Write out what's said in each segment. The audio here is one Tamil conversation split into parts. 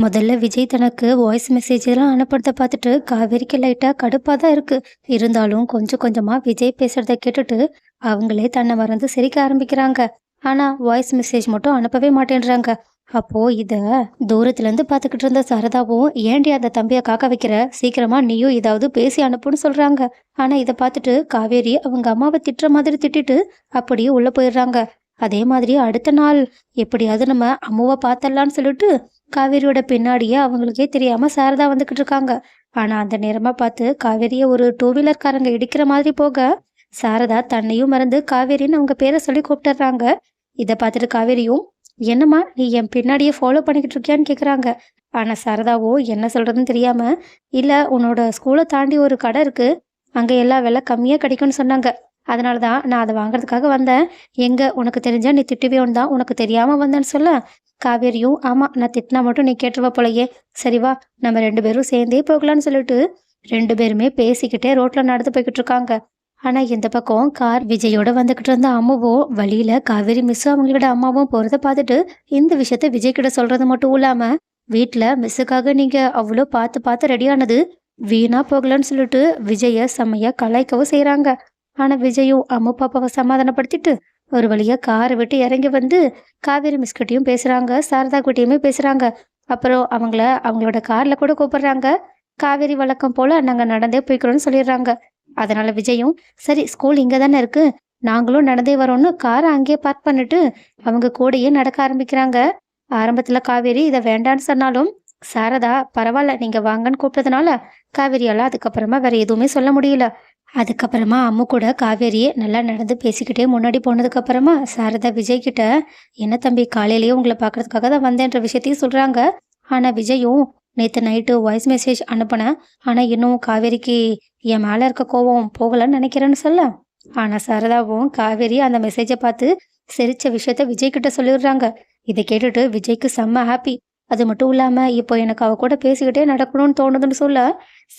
முதல்ல விஜய் தனக்கு வாய்ஸ் மெசேஜ் எல்லாம் அனுப்புறத பார்த்துட்டு காவேரிக்கு லைட்டா கடுப்பா தான் இருக்கு. இருந்தாலும் கொஞ்சம் கொஞ்சமா விஜய் பேசுறத கேட்டுட்டு அவங்களே தன்னை மறந்து சிரிக்க ஆரம்பிக்கிறாங்க. ஆனா வாய்ஸ் மெசேஜ் மட்டும் அனுப்பவே மாட்டேன்றாங்க. அப்போ இத தூரத்துல இருந்து பாத்துக்கிட்டு இருந்த சரதாவும், ஏன்டி அந்த தம்பிய காக்க வைக்கிற, சீக்கிரமா நீயும் ஏதாவது பேசி அனுப்புன்னு சொல்றாங்க. ஆனா இத பார்த்துட்டு காவேரி அவங்க அம்மாவை திட்டுற மாதிரி திட்டிட்டு அப்படியே உள்ள போயிடுறாங்க. அதே மாதிரி அடுத்த நாள் எப்படியாவது நம்ம அம்மாவை பார்த்தரலான்னு சொல்லிட்டு காவேரியோட பின்னாடியே அவங்களுக்கே தெரியாம சாரதா வந்துகிட்டு இருக்காங்க. ஆனா அந்த நேரமா பார்த்து காவேரிய ஒரு டூ வீலர்காரங்க இடிக்கிற மாதிரி போக, சாரதா தன்னையும் மறந்து காவேரின்னு அவங்க பேரை சொல்லி கூப்பிட்டுறாங்க. இதை பார்த்துட்டு காவேரியும், என்னம்மா நீ என் பின்னாடியே ஃபாலோ பண்ணிக்கிட்டு இருக்கியான்னு கேக்குறாங்க. ஆனா சாரதாவோ என்ன சொல்றதுன்னு தெரியாம, இல்ல உன்னோட ஸ்கூலை தாண்டி ஒரு கடை இருக்கு, அங்க எல்லா விலை கம்மியா கிடைக்கும்னு சொன்னாங்க. அதனாலதான் நான் அதை வாங்குறதுக்காக வந்தேன். எங்க உனக்கு தெரிஞ்சா நீ திட்டுவியோன்னு தான் உனக்கு தெரியாம வந்தேன்னு சொல்ல, காவேரியும், ஆமா நான் திட்டினா மட்டும் நீ கேட்டுருவ போலயே, சரி வா நம்ம ரெண்டு பேரும் சேர்ந்தே போகலான்னு சொல்லிட்டு ரெண்டு பேருமே பேசிக்கிட்டே ரோட்ல நடந்து போய்கிட்டு இருக்காங்க. ஆனா இந்த பக்கம் கார் விஜயோட வந்துகிட்டு இருந்த அம்மாவும் வழியில காவேரி மிஸ்ஸும் அவங்களோட அம்மாவும் போறத பார்த்துட்டு இந்த விஷயத்த விஜய் கிட்ட சொல்றது மட்டும் இல்லாம, வீட்டுல மிஸ்ஸுக்காக நீங்க அவ்வளோ பார்த்து பார்த்து ரெடியானது வீணா போகலன்னு சொல்லிட்டு விஜய செம்மையா கலாய்க்கவும் செய்யறாங்க. ஆனா விஜயும் அம்மா பாப்பாவை சமாதானப்படுத்திட்டு ஒரு வழியா காரை விட்டு இறங்கி வந்து காவேரி மிஸ்கிட்டையும் பேசுறாங்க, சாரதா கிட்டயுமே பேசுறாங்க. அப்புறம் அவங்களோட கார்ல கூட கூப்பிடுறாங்க. காவேரி வழக்கம் போல நாங்க நடந்தே போய்க்கிறோம்னு சொல்லிடுறாங்க. அதனால விஜயும், சரி ஸ்கூல் இங்க தானே இருக்கு, நாங்களும் நடந்தே வரோம்னு காரை அங்கேயே பார்க் பண்ணிட்டு அவங்க கூடயே நடக்க ஆரம்பிக்கிறாங்க. ஆரம்பத்துல காவேரி இதை வேண்டான்னு சொன்னாலும் சாரதா பரவாயில்ல நீங்க வாங்கன்னு கூப்பிட்டதுனால காவேரியால அதுக்கப்புறமா வேற எதுவுமே சொல்ல முடியல. அதுக்கப்புறமா அம்மு கூட காவேரியே நல்லா நடந்து பேசிக்கிட்டே முன்னாடி போனதுக்கு அப்புறமா சாரதா விஜய் கிட்ட, என்ன தம்பி காலையிலேயே உங்களை பார்க்கறதுக்காக தான் வந்தேன்ற விஷயத்தையும் சொல்றாங்க. ஆனா விஜயும், நேற்று நைட்டு வாய்ஸ் மெசேஜ் அனுப்புனேன், ஆனா இன்னும் காவேரிக்கு என் மேல இருக்க கோவம் போகலன்னு நினைக்கிறேன்னு சொல்ல, ஆனா சாரதாவும் காவேரி அந்த மெசேஜை பார்த்து சிரிச்ச விஷயத்த விஜய் கிட்ட சொல்லிடுறாங்க. இதை கேட்டுட்டு விஜய்க்கு செம்ம ஹாப்பி. அது மட்டும் இல்லாம இப்போ எனக்கு அவ கூட பேசிக்கிட்டே நடக்கணும்னு தோணுதுன்னு சொல்ல,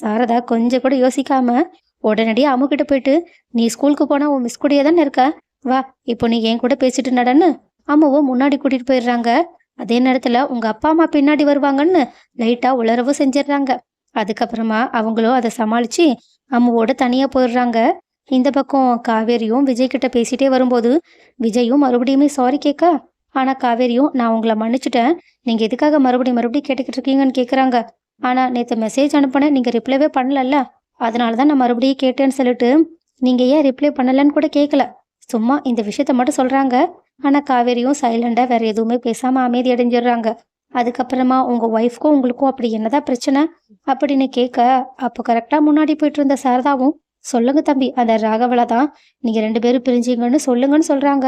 சாரதா கொஞ்சம் கூட யோசிக்காம உடனடியா அம்மு கிட்ட போயிட்டு, நீ ஸ்கூலுக்கு போனா உன் மிஸ் கூடயே தானே இருக்க, வா இப்போ நீ என் கூட பேசிட்டு நடன்னு அம்மாவும் முன்னாடி கூட்டிட்டு போயிடுறாங்க. அதே நேரத்துல உங்க அப்பா அம்மா பின்னாடி வருவாங்கன்னு லைட்டா உளரவும் செஞ்சிடுறாங்க. அதுக்கப்புறமா அவங்களும் அதை சமாளிச்சு அம்மாவோட தனியா போயிடுறாங்க. இந்த பக்கம் காவேரியும் விஜய் கிட்ட பேசிட்டே வரும்போது விஜயும் மறுபடியுமே சாரி கேட்க, ஆனா காவேரியும், நான் உங்களை மன்னிச்சுட்டேன், நீங்க எதுக்காக மறுபடியும் மறுபடியும் கேட்டுக்கிட்டு இருக்கீங்கன்னு கேக்குறாங்க. ஆனா நேற்று மெசேஜ் அனுப்புனேன், நீங்க ரிப்ளைவே பண்ணலல்ல, அதனாலதான் நான் மறுபடியும் கேட்டேன்னு சொல்லிட்டு, நீங்க ஏன் ரிப்ளை பண்ணலன்னு கூட கேட்கல, சும்மா இந்த விஷயத்த மட்டும் சொல்றாங்க. ஆனா காவேரியும் சைலண்டா வேற எதுவுமே பேசாம அமைதி அடைஞ்சிடுறாங்க. அதுக்கப்புறமா உங்க ஒய்ஃப்க்கும் உங்களுக்கும் அப்படி என்னதான் பிரச்சனை அப்படின்னு கேட்க, அப்போ கரெக்டா முன்னாடி போயிட்டு இருந்த சாரதாவும், சொல்லுங்க தம்பி அந்த ராகவளை தான் நீங்க ரெண்டு பேரும் பிரிஞ்சீங்கன்னு சொல்லுங்கன்னு சொல்றாங்க.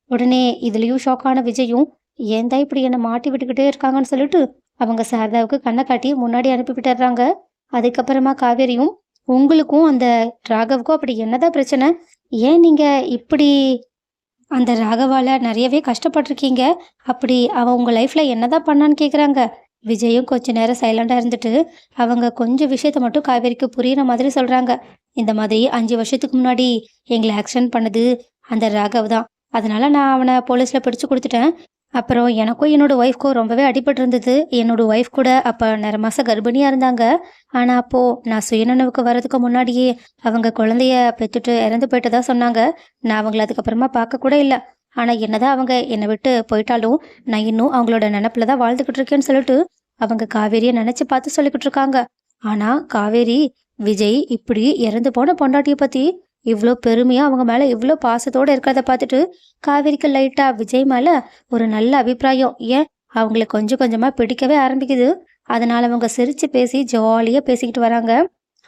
உடனே இதுலயும் ஷாக்கான விஜயும், ஏன் தான் இப்படி என்னை மாட்டி விட்டுக்கிட்டே இருக்காங்கன்னு சொல்லிட்டு அவங்க சாரதாவுக்கு கண்ணை காட்டி முன்னாடி அனுப்பி விட்டுறாங்க. அதுக்கப்புறமா காவேரியும், உங்களுக்கும் அந்த ராகவுக்கும் அப்படி என்னதான் பிரச்சனை, ஏன் நீங்க இப்படி அந்த ராகவால நிறையவே கஷ்டப்பட்டிருக்கீங்க, அப்படி அவன் உங்க லைஃப்ல என்னதான் பண்ணான்னு கேக்குறாங்க. விஜயும் கொஞ்ச நேரம் சைலண்டா இருந்துட்டு அவங்க கொஞ்சம் விஷயத்த மட்டும் காவேரிக்கு புரியுற மாதிரி சொல்றாங்க. இந்த மாதிரி 5 வருஷத்துக்கு முன்னாடி எங்களை ஆக்சிடென்ட் பண்ணது அந்த ராகவ் தான், அதனால நான் அவனை போலீஸ்ல பிடிச்சு கொடுத்துட்டேன். அப்புறம் எனக்கும் என்னோட ஒய்ஃப்க்கும் ரொம்பவே அடிபட்டு இருந்தது. என்னோட ஒய்ஃப் கூட அப்போ நிறமாச கர்ப்பிணியா இருந்தாங்க. ஆனா அப்போ நான் சுயநினைவுக்கு வர்றதுக்கு முன்னாடியே அவங்க குழந்தைய பெற்றுட்டு இறந்து போயிட்டதா சொன்னாங்க. நான் அவங்கள அதுக்கப்புறமா பார்க்க கூட இல்லை. ஆனா என்னதான் அவங்க என்னை விட்டு போயிட்டாலும் நான் இன்னும் அவங்களோட நினப்புல தான் வாழ்ந்துகிட்டு இருக்கேன்னு சொல்லிட்டு அவங்க காவேரியை நினைச்சு பார்த்து சொல்லிக்கிட்டு இருக்காங்க. ஆனா காவேரி, விஜய் இப்படி இறந்து போன பொண்டாட்டியை பத்தி இவ்வளோ பெருமையா அவங்க மேல இவ்வளோ பாசத்தோட இருக்கிறத பார்த்துட்டு காவேரிக்கு லைட்டா விஜய் மேல ஒரு நல்ல அபிப்பிராயம், ஏன் அவங்களுக்கு கொஞ்சம் கொஞ்சமா பிடிக்கவே ஆரம்பிக்குது. அதனால அவங்க சிரிச்சு பேசி ஜாலியா பேசிக்கிட்டு வராங்க.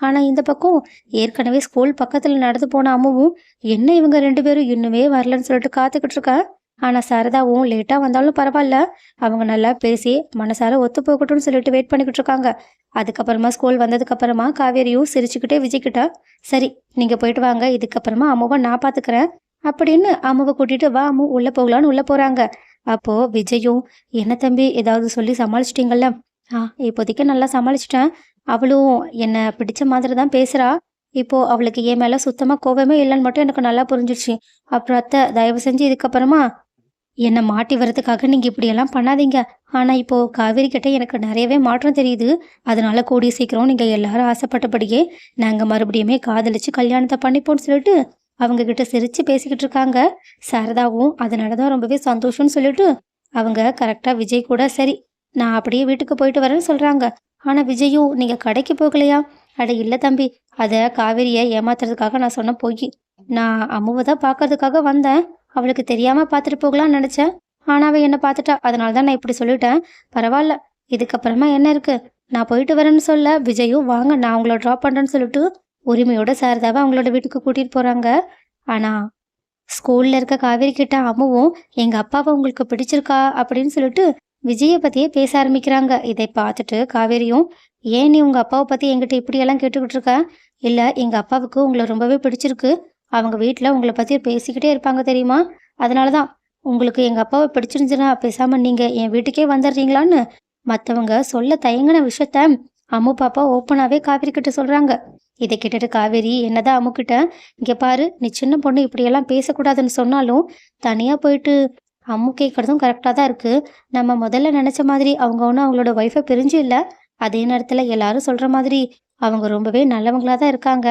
ஆனா இந்த பக்கம் ஏற்கனவே ஸ்கூல் பக்கத்துல நடந்து போன அம்மாவும், என்ன இவங்க ரெண்டு பேரும் இன்னுமே வரலன்னு சொல்லிட்டு காத்துக்கிட்டு இருக்கா. ஆனா சாரதாவும் லேட்டா வந்தாலும் பரவாயில்ல, அவங்க நல்லா பேசி மனசார ஒத்து போகட்டும்னு சொல்லிட்டு வெயிட் பண்ணிக்கிட்டு இருக்காங்க. அதுக்கப்புறமா ஸ்கூல் வந்ததுக்கு அப்புறமா காவேரியும் சிரிச்சுக்கிட்டே விஜய்கிட்ட, சரி நீங்க போயிட்டு வாங்க, இதுக்கப்புறமா அம்மாவை நான் பாத்துக்கிறேன் அப்படின்னு அம்மாவை கூட்டிட்டு வா அம்மு உள்ள போகலான்னு உள்ள போறாங்க. அப்போ விஜயும், என்ன தம்பி ஏதாவது சொல்லி சமாளிச்சிட்டீங்கல்ல, இப்போதைக்கு நல்லா சமாளிச்சிட்டேன், அவளும் என்ன பிடிச்ச மாதிரி தான் பேசுறா, இப்போ அவளுக்கு என் மேல சுத்தமா கோவமே இல்லைன்னு மட்டும் எனக்கு நல்லா புரிஞ்சிடுச்சு. அப்புறம் அத்தை தயவு செஞ்சு இதுக்கப்புறமா என்னை மாட்டி வரதுக்காக நீங்க இப்படியெல்லாம் பண்ணாதீங்க. ஆனா இப்போ காவேரி கிட்ட எனக்கு நிறையவே மாற்றம் தெரியுது. அதனால கூடிய சீக்கிரம் நீங்க எல்லாரும் ஆசைப்பட்டபடியே நாங்க மறுபடியுமே காதலிச்சு கல்யாணத்தை பண்ணிப்போம்னு சொல்லிட்டு அவங்க கிட்ட சிரிச்சு பேசிக்கிட்டு இருக்காங்க. சாரதாவும் அதனால தான் ரொம்பவே சந்தோஷம்னு சொல்லிட்டு அவங்க கரெக்டா விஜய் கூட சரி நான் அப்படியே வீட்டுக்கு போயிட்டு வரேன்னு சொல்றாங்க. ஆனா விஜயும் நீங்க கடைக்கு போகலையா? அட இல்ல தம்பி, அத காவேரிய ஏமாத்துறதுக்காக நான் சொன்ன பொய். நான் அம்முவை தான் பார்க்கறதுக்காக வந்தேன். அவளுக்கு தெரியாம பார்த்துட்டு போகலான்னு நினைச்சேன். ஆனா அவ என்ன பார்த்துட்டா. அதனால தான் நான் இப்படி சொல்லிட்டேன். பரவாயில்ல. இதுக்கப்புறமா என்ன இருக்கு? நான் போயிட்டு வரேன்னு சொல்ல விஜயும் வாங்க நான் உங்கள ட்ராப் பண்றேன்னு சொல்லிட்டு உரிமையோட சாரதாவை அவங்களோட வீட்டுக்கு கூட்டிட்டு போறாங்க. ஆனா ஸ்கூல்ல இருக்க காவேரி கிட்ட அம்முவும் எங்க அப்பாவை உங்களுக்கு பிடிச்சிருக்கா அப்படின்னு சொல்லிட்டு விஜய பத்தியே பேச ஆரம்பிக்கிறாங்க. இதை பார்த்துட்டு காவேரியும் ஏன் நீ உங்க அப்பாவை பத்தி என்கிட்ட இப்படியெல்லாம் கேட்டுக்கிட்டு இருக்க? இல்ல எங்க அப்பாவுக்கு உங்களை ரொம்பவே பிடிச்சிருக்கு. அவங்க வீட்டுல உங்களை பத்தி பேசிக்கிட்டே இருப்பாங்க தெரியுமா? அதனாலதான் உங்களுக்கு எங்க அப்பாவை பிடிச்சிருந்துச்சுன்னா பேசாம நீங்க என் வீட்டுக்கே வந்துடுறீங்களான்னு மத்தவங்க சொல்ல தயங்கின விஷயத்த அம்மு பாப்பா ஓப்பனாவே காவேரி கிட்ட சொல்றாங்க. இதை கேட்டுட்டு காவேரி என்னதான் அம்மு கிட்ட இங்க பாரு நீ சின்ன பொண்ணு இப்படியெல்லாம் பேசக்கூடாதுன்னு சொன்னாலும் தனியா போயிட்டு அம்மு கேட்கறதும் கரெக்டா தான் இருக்கு. நம்ம முதல்ல நினைச்ச மாதிரி அவங்க ஒன்றும் அவங்களோட ஒய்ஃபை பிரிஞ்சு இல்ல. அதே நேரத்துல எல்லாரும் சொல்ற மாதிரி அவங்க ரொம்பவே நல்லவங்களா தான் இருக்காங்க.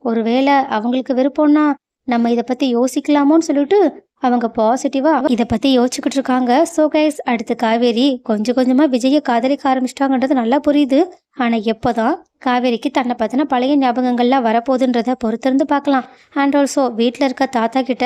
ஒருவேளை அவங்களுக்கு விருப்பம்னா நம்ம இதை பத்தி யோசிக்கலாமோன்னு சொல்லிட்டு அவங்க பாசிட்டிவா இதை பத்தி யோசிச்சுக்கிட்டு இருக்காங்க. ஸோ கைஸ் அடுத்து காவேரி கொஞ்சம் கொஞ்சமா விஜயை காதலிக்க ஆரம்பிச்சிட்டாங்கன்றது நல்லா புரியுது. ஆனா எப்போதான் காவேரிக்கு தன்னை பத்தின பழைய ஞாபகங்கள்லாம் வரப்போகுதுன்றத பொறுத்திருந்து பார்க்கலாம். அண்ட் ஆல்சோ வீட்டில் இருக்க தாத்தா கிட்ட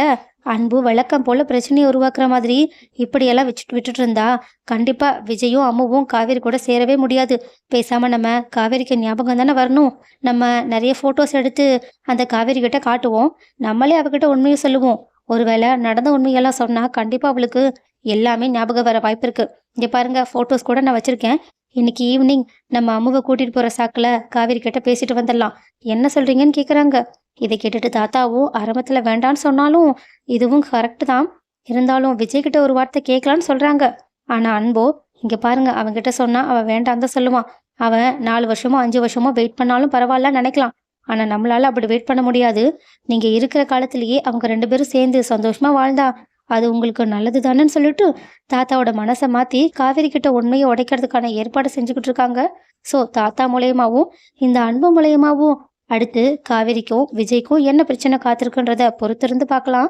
அன்பு வழக்கம் போல பிரச்சனையை உருவாக்குற மாதிரி இப்படியெல்லாம் விட்டுட்டு இருந்தா கண்டிப்பா விஜயும் அம்முவும் காவேரி கூட சேரவே முடியாது. பேசாம நம்ம காவேரிக்கு ஞாபகம் தானே வரணும். நம்ம நிறைய போட்டோஸ் எடுத்து அந்த காவேரி கிட்ட காட்டுவோம். நம்மளே அவகிட்ட உண்மையை சொல்லுவோம். ஒருவேளை நடந்த உண்மையெல்லாம் சொன்னா கண்டிப்பா அவளுக்கு எல்லாமே ஞாபகம் வர வாய்ப்பு இருக்கு. இங்க பாருங்க போட்டோஸ் கூட நான் வச்சிருக்கேன். இன்னைக்கு ஈவினிங் நம்ம அம்முவை கூட்டிட்டு போற சாக்குல காவேரி கிட்ட பேசிட்டு வந்துடலாம். என்ன சொல்றீங்கன்னு கேக்குறாங்க. இதை கேட்டுட்டு தாத்தாவும் ஆரம்பத்துல வேண்டான்னு சொன்னாலும் இதுவும் கரெக்ட் தான். இருந்தாலும் விஜய் கிட்ட ஒரு வார்த்தை கேட்கலான்னு சொல்றாங்க. ஆனா அன்போ இங்க பாருங்க அவன்கிட்ட சொன்னா அவன் வேண்டாம் தான் சொல்லுவான். அவன் 4 வருஷமோ 5 வருஷமோ வெயிட் பண்ணாலும் பரவாயில்ல நினைக்கலாம். ஆனா நம்மளால அப்படி வெயிட் பண்ண முடியாது. நீங்க இருக்கிற காலத்திலேயே அவங்க 2 பேரும் சேர்ந்து சந்தோஷமா வாழ்ந்தா அது உங்களுக்கு நல்லது தானேன்னு சொல்லிட்டு தாத்தாவோட மனசை மாத்தி காவேரி கிட்ட உண்மையை உடைக்கிறதுக்கான ஏற்பாடு செஞ்சுக்கிட்டு இருக்காங்க. ஸோ தாத்தா மூலயமாவும் இந்த அன்பு மூலயமாவும் அடுத்து காவேரிக்கும் விஜய்க்கும் என்ன பிரச்சனை காத்திருக்குன்றத பொறுத்திருந்து பார்க்கலாம்.